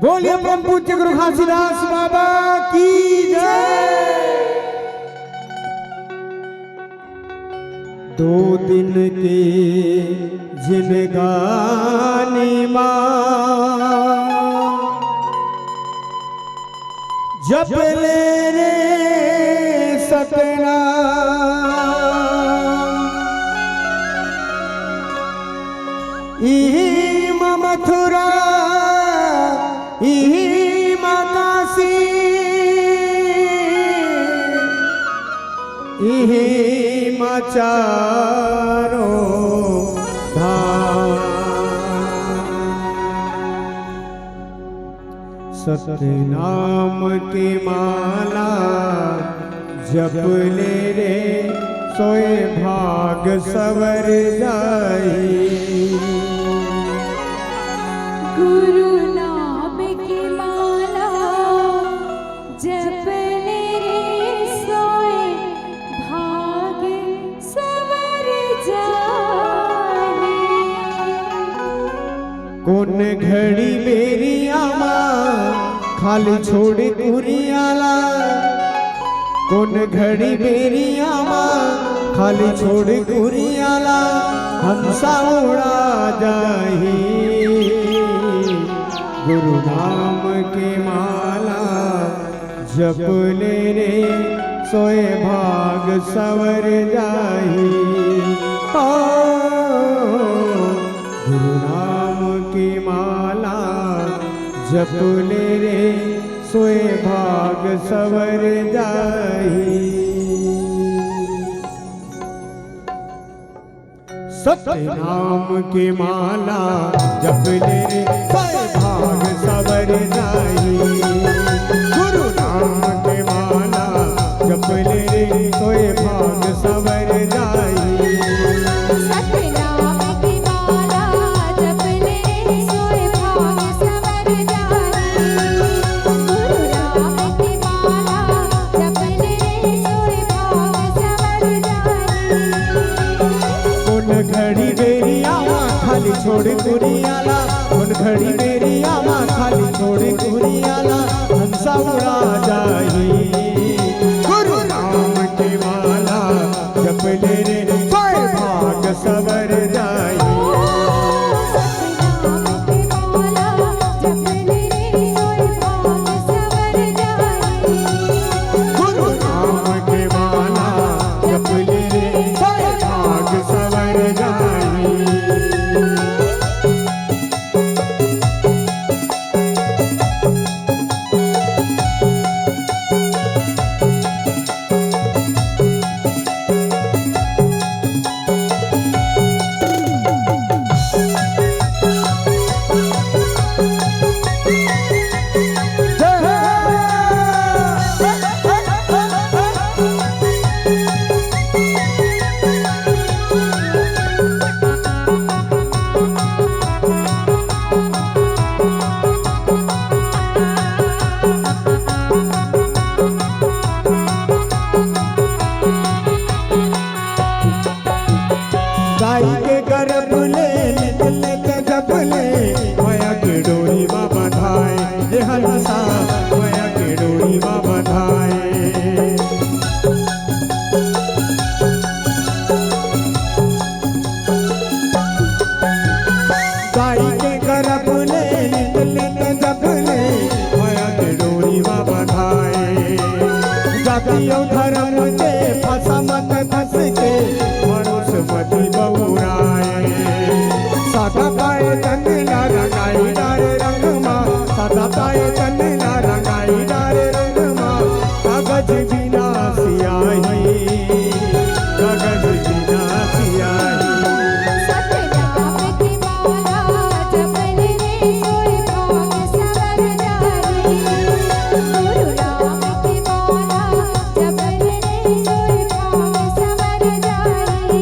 बोलिए परम पूज्य गुरु घासीदास बाबा की जय। 2 दिन की जिनगानी माँ जप ले रे सतना मथुरा काशी चारो धाम सतनाम की माला जप ले रे सोए भाग सवर जाई। गुरु नाम की माला जप ले रे सोए भाग सवर जाए। कौन घड़ी मेरी आमा खाली छोड़ कुरियाला, कौन घड़ी मेरी आमा खाली छोड़ कुरियाला हंसा उड़ा जाही। गुरु नाम के माला जप ले रे सोए भाग सवर जाही। गुरु नाम की माला जप ले रे सोए भाग सवर जाही। सत्य नाम की माला जप ले रे सोए भाग सवर जाही। गुरु नाम की माला जप ले रे सोए भाग सवर जाही। सत्य नाम की माला जप ले रे सोए भाग सवर जाए। गुरु नाम की माला जप ले रे सोए भाग सवर जाए। कौन घड़ी मेरी आमा खाली छोड़ कुरियाला, कौन घड़ी मेरी आमा खाली छोड़ कुरियाला हंसा उड़ा जाही। गुरु नाम की माला जप ले रे सोए भाग सवर जाही। सतनाम की माला जप ले रे सोए भाग सवर जाए। गुरु नाम की माला जप ले रे सोए भाग सवर जाही। गाय के गर्भ ले निकले के जब ले माया के डोरी में बंधाए। ये हंसा माया के डोरी में बंधाए। गाय के गर्भ ले निकले के जब ले माया के डोरी में बंधाए। जातियों धर्म के फंसा मत फंस के मनुष्य मति बहुराए। सादा पाए चंदला रंगाई डारे रंग माँ, सादा पाए चंदला रंगाई डारे रंग माँ। कागज बिना सियाही, कागज बिना सियाही। सतनाम की माला जप ले रे सोए भाग सवर जाए। गुरु नाम की माला जप ले रे सोए भाग सवर जाए।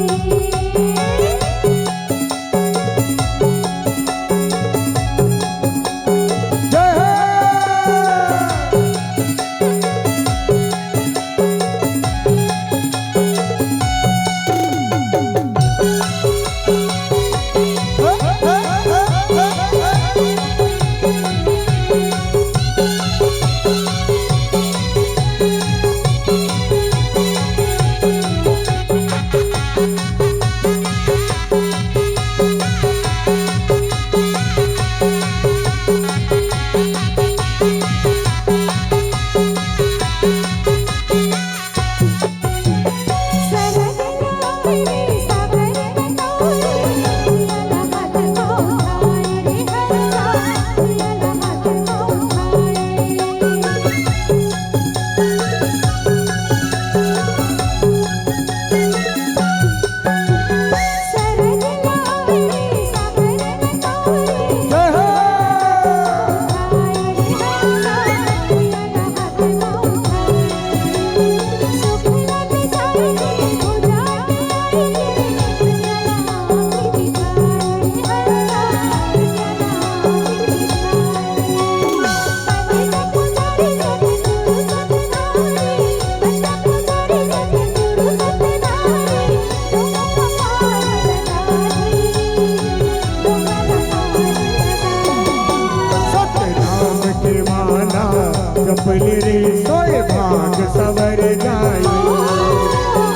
जपले रे सोए भाग सवर जाए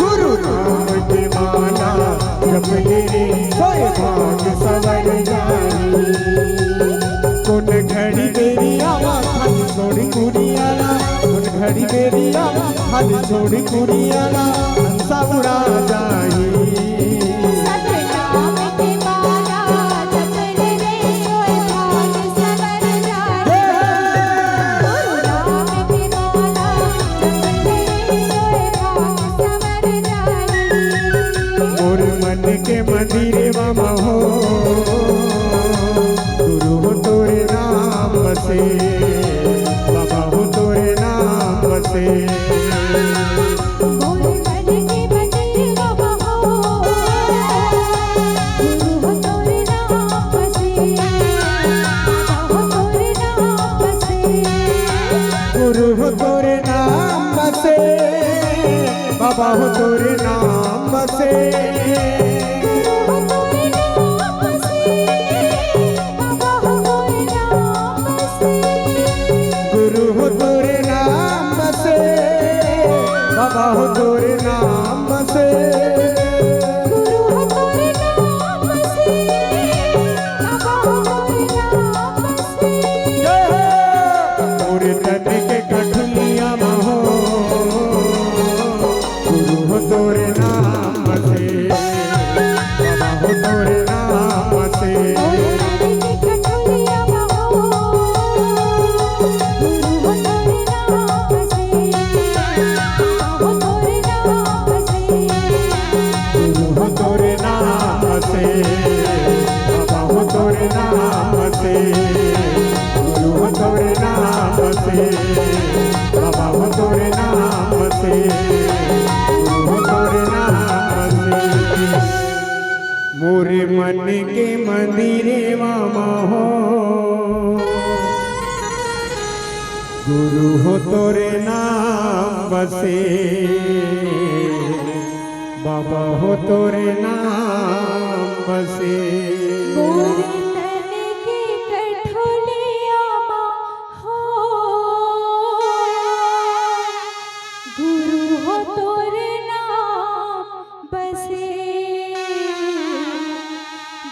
गुरु नाम की माला जपले रे सोए भाग सवर जाए कौन घड़ी मेरी आवा खाली छोड़ी कुड़ियाला कौन घड़ी मेरी आवा खाली छोड़ी कुड़ियाला हंसा उड़ा जाए सतनाम की माला जपले रे सोए भाग सवर जाए गुरु नाम की माला जपले रे सोए भाग सवर जाए मोर मन के मंदिर मामा हो गुरु हो तोरे नाम से बाबा हो तोरे नाम से मोर मन के मंदिर बाबा हो गुरु हो तोरे नाम से बाबा हो तोरे नाम से गुरु हो तोरे नाम से बाबा हो तोरे नाम से गुरु हो तोरे नाम से बाबा हो तोरे नाम से गुरु हो तोरे नाम से बाबा हो तोरे नाम से मोरे तन के कठुलिया हो गुरु हो तोरे नाम से बाबा हो तोरे नाम से गुरु हो तोरे नाम से बाबा हो तोरे नाम से गुरु हो तोरे नाम से बाबा हो तोरे नाम से गुरु हो तोरे नाम से मोरे मन के मंदिरे मामा हो गुरु हो तोरे नाम बसे बाबा हो तोरे नाम बसे मोरे तन के कठोलिया हो गुरु हो तोरे नाम बसे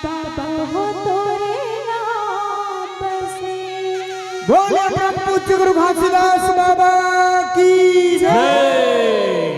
बाबा हो तोरे नाम बसे बोले ब्रह्म पूज्य गुरु घासीदास बाबा की जय।